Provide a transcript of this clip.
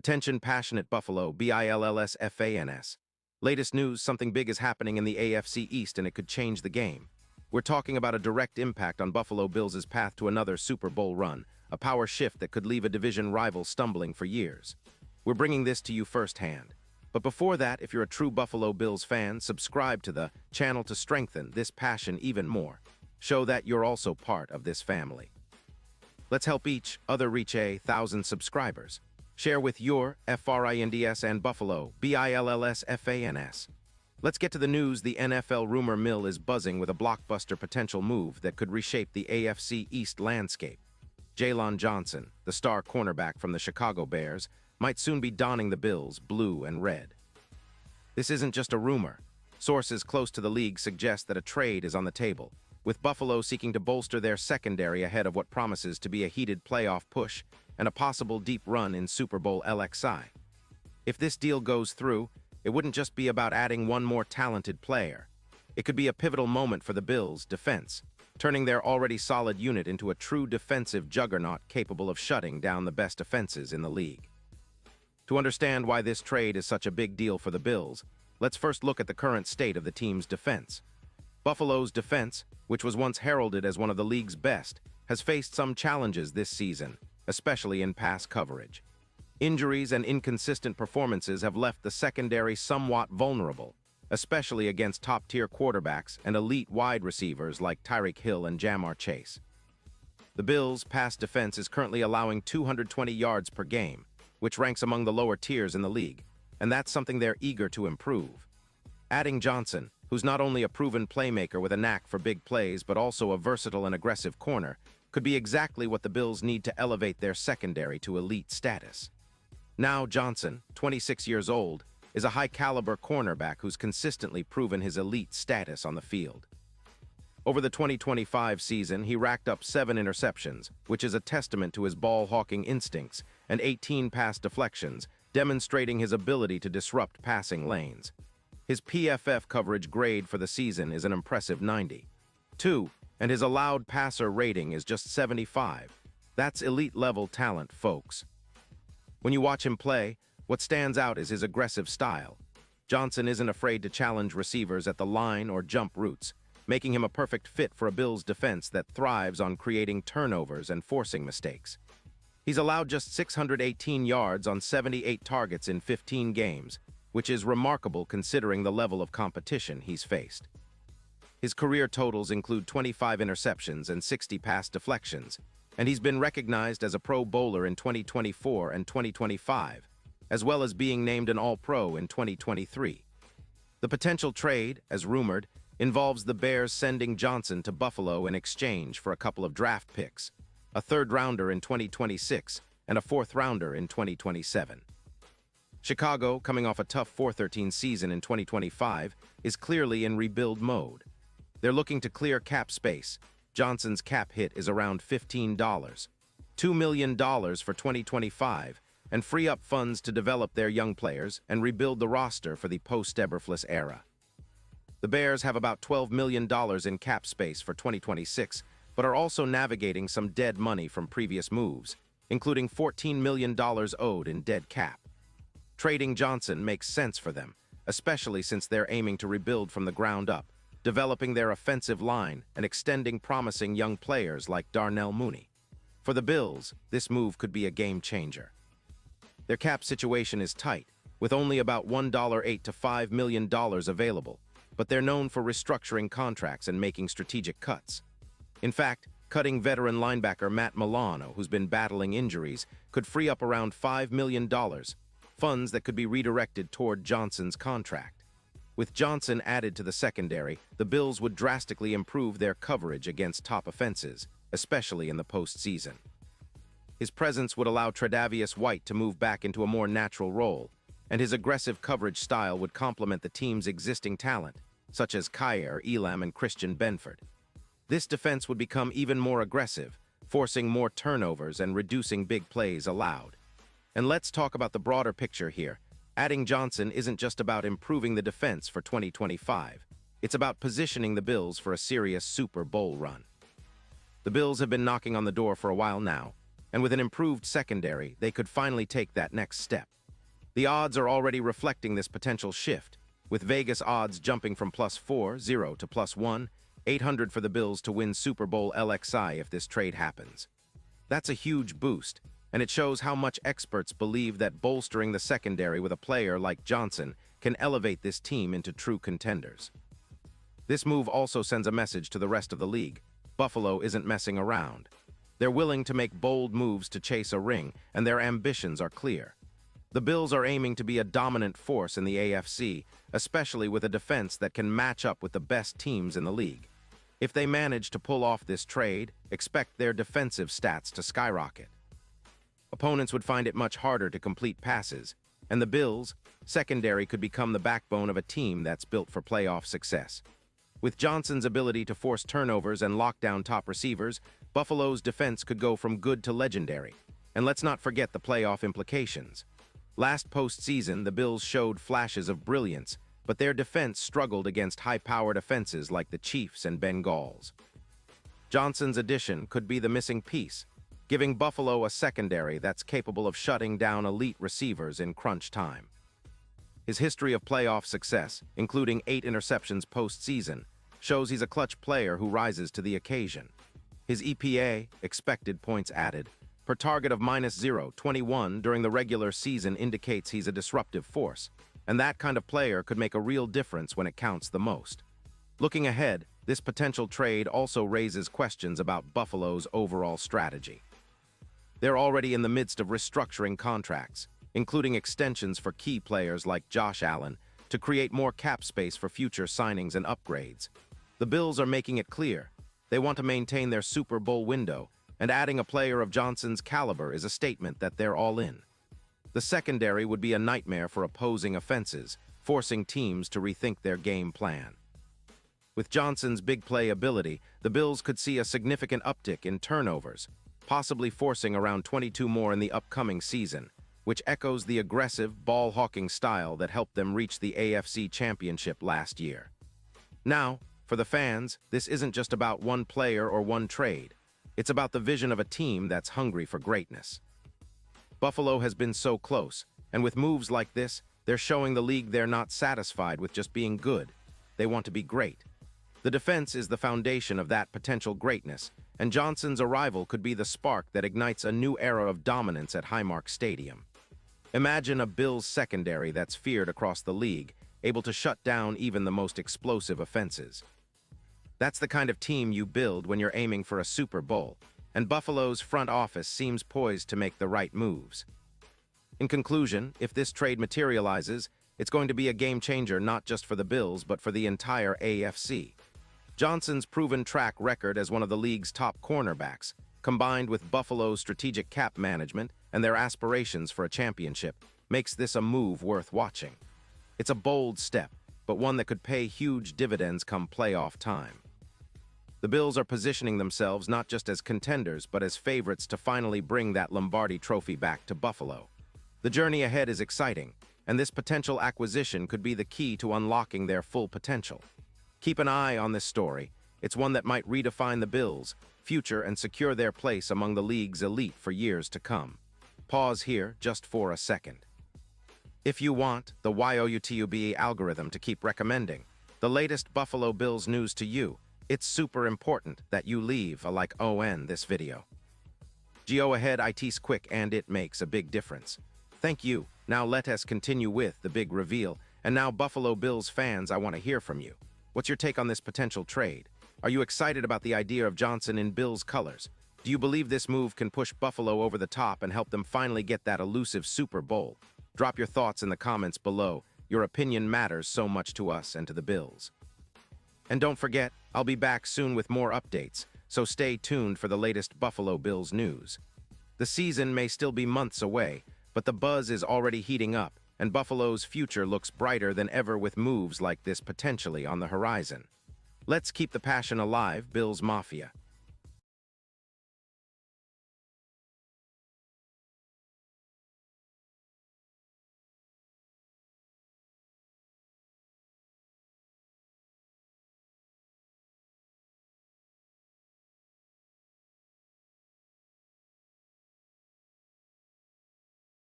Attention passionate Buffalo, BILLSFANS. Latest news, something big is happening in the AFC East and it could change the game. We're talking about a direct impact on Buffalo Bills' path to another Super Bowl run, a power shift that could leave a division rival stumbling for years. We're bringing this to you firsthand. But before that, if you're a true Buffalo Bills fan, subscribe to the channel to strengthen this passion even more. Show that you're also part of this family. Let's help each other reach 1,000 subscribers. Share with your FRINDS and Buffalo, BILLSFANS. Let's get to the news. The NFL rumor mill is buzzing with a blockbuster potential move that could reshape the AFC East landscape. Jaylon Johnson, the star cornerback from the Chicago Bears, might soon be donning the Bills blue and red. This isn't just a rumor. Sources close to the league suggest that a trade is on the table, with Buffalo seeking to bolster their secondary ahead of what promises to be a heated playoff push and a possible deep run in Super Bowl LXI. If this deal goes through, it wouldn't just be about adding one more talented player. It could be a pivotal moment for the Bills' defense, turning their already solid unit into a true defensive juggernaut capable of shutting down the best offenses in the league. To understand why this trade is such a big deal for the Bills, let's first look at the current state of the team's defense. Buffalo's defense, which was once heralded as one of the league's best, has faced some challenges this season, especially in pass coverage. Injuries and inconsistent performances have left the secondary somewhat vulnerable, especially against top-tier quarterbacks and elite wide receivers like Tyreek Hill and Jamar Chase. The Bills' pass defense is currently allowing 220 yards per game, which ranks among the lower tiers in the league, and that's something they're eager to improve. Adding Johnson, who's not only a proven playmaker with a knack for big plays but also a versatile and aggressive corner, could be exactly what the Bills need to elevate their secondary to elite status. Now Johnson, 26 years old, is a high-caliber cornerback who's consistently proven his elite status on the field. Over the 2025 season, he racked up 7 interceptions, which is a testament to his ball-hawking instincts, and 18 pass deflections, demonstrating his ability to disrupt passing lanes. His PFF coverage grade for the season is an impressive 92, and his allowed passer rating is just 75. That's elite-level talent, folks. When you watch him play, what stands out is his aggressive style. Johnson isn't afraid to challenge receivers at the line or jump routes, making him a perfect fit for a Bills defense that thrives on creating turnovers and forcing mistakes. He's allowed just 618 yards on 78 targets in 15 games, which is remarkable considering the level of competition he's faced. His career totals include 25 interceptions and 60 pass deflections, and he's been recognized as a Pro Bowler in 2024 and 2025, as well as being named an All-Pro in 2023. The potential trade, as rumored, involves the Bears sending Johnson to Buffalo in exchange for a couple of draft picks, a third-rounder in 2026 and a fourth-rounder in 2027. Chicago, coming off a tough 4-13 season in 2025, is clearly in rebuild mode. They're looking to clear cap space. Johnson's cap hit is around $15, $2 million for 2025, and free up funds to develop their young players and rebuild the roster for the post-Eberflus era. The Bears have about $12 million in cap space for 2026, but are also navigating some dead money from previous moves, including $14 million owed in dead cap. Trading Johnson makes sense for them, especially since they're aiming to rebuild from the ground up, developing their offensive line and extending promising young players like Darnell Mooney. For the Bills, this move could be a game changer. Their cap situation is tight, with only about $1.8 to $5 million available, but they're known for restructuring contracts and making strategic cuts. In fact, cutting veteran linebacker Matt Milano, who's been battling injuries, could free up around $5 million, funds that could be redirected toward Johnson's contract. With Johnson added to the secondary, the Bills would drastically improve their coverage against top offenses, especially in the postseason. His presence would allow Tre'Davious White to move back into a more natural role, and his aggressive coverage style would complement the team's existing talent, such as Kyer Elam and Christian Benford. This defense would become even more aggressive, forcing more turnovers and reducing big plays allowed. And let's talk about the broader picture here. Adding Johnson isn't just about improving the defense for 2025. It's about positioning the Bills for a serious Super Bowl run. The Bills have been knocking on the door for a while now, and with an improved secondary, they could finally take that next step. The odds are already reflecting this potential shift, with Vegas odds jumping from +4.0 to +1, 800 for the Bills to win Super Bowl LXI if this trade happens. That's a huge boost, and it shows how much experts believe that bolstering the secondary with a player like Johnson can elevate this team into true contenders. This move also sends a message to the rest of the league. Buffalo isn't messing around. They're willing to make bold moves to chase a ring, and their ambitions are clear. The Bills are aiming to be a dominant force in the AFC, especially with a defense that can match up with the best teams in the league. If they manage to pull off this trade, expect their defensive stats to skyrocket. Opponents would find it much harder to complete passes, and the Bills' secondary could become the backbone of a team that's built for playoff success. With Johnson's ability to force turnovers and lock down top receivers, Buffalo's defense could go from good to legendary. And let's not forget the playoff implications. Last postseason, the Bills showed flashes of brilliance, but their defense struggled against high-powered offenses like the Chiefs and Bengals. Johnson's addition could be the missing piece, giving Buffalo a secondary that's capable of shutting down elite receivers in crunch time. His history of playoff success, including 8 interceptions postseason, shows he's a clutch player who rises to the occasion. His EPA, expected points added, per target of -0.21 during the regular season indicates he's a disruptive force, and that kind of player could make a real difference when it counts the most. Looking ahead, this potential trade also raises questions about Buffalo's overall strategy. They're already in the midst of restructuring contracts, including extensions for key players like Josh Allen, to create more cap space for future signings and upgrades. The Bills are making it clear they want to maintain their Super Bowl window, and adding a player of Johnson's caliber is a statement that they're all in. The secondary would be a nightmare for opposing offenses, forcing teams to rethink their game plan. With Johnson's big play ability, the Bills could see a significant uptick in turnovers, possibly forcing around 22 more in the upcoming season, which echoes the aggressive, ball-hawking style that helped them reach the AFC Championship last year. Now, for the fans, this isn't just about one player or one trade. It's about the vision of a team that's hungry for greatness. Buffalo has been so close, and with moves like this, they're showing the league they're not satisfied with just being good. They want to be great. The defense is the foundation of that potential greatness, and Johnson's arrival could be the spark that ignites a new era of dominance at Highmark Stadium. Imagine a Bills secondary that's feared across the league, able to shut down even the most explosive offenses. That's the kind of team you build when you're aiming for a Super Bowl, and Buffalo's front office seems poised to make the right moves. In conclusion, if this trade materializes, it's going to be a game-changer not just for the Bills but for the entire AFC. Johnson's proven track record as one of the league's top cornerbacks, combined with Buffalo's strategic cap management and their aspirations for a championship, makes this a move worth watching. It's a bold step, but one that could pay huge dividends come playoff time. The Bills are positioning themselves not just as contenders, but as favorites to finally bring that Lombardi trophy back to Buffalo. The journey ahead is exciting, and this potential acquisition could be the key to unlocking their full potential. Keep an eye on this story. It's one that might redefine the Bills' future and secure their place among the league's elite for years to come. Pause here just for a second. If you want the YouTube algorithm to keep recommending the latest Buffalo Bills news to you, it's super important that you leave a like on this video. Go ahead, it's quick and it makes a big difference. Thank you. Now let us continue with the big reveal. And now Buffalo Bills fans, I want to hear from you. What's your take on this potential trade? Are you excited about the idea of Johnson in Bills colors? Do you believe this move can push Buffalo over the top and help them finally get that elusive Super Bowl? Drop your thoughts in the comments below. Your opinion matters so much to us and to the Bills. And don't forget, I'll be back soon with more updates, so stay tuned for the latest Buffalo Bills news. The season may still be months away, but the buzz is already heating up, and Buffalo's future looks brighter than ever with moves like this potentially on the horizon. Let's keep the passion alive, Bills Mafia.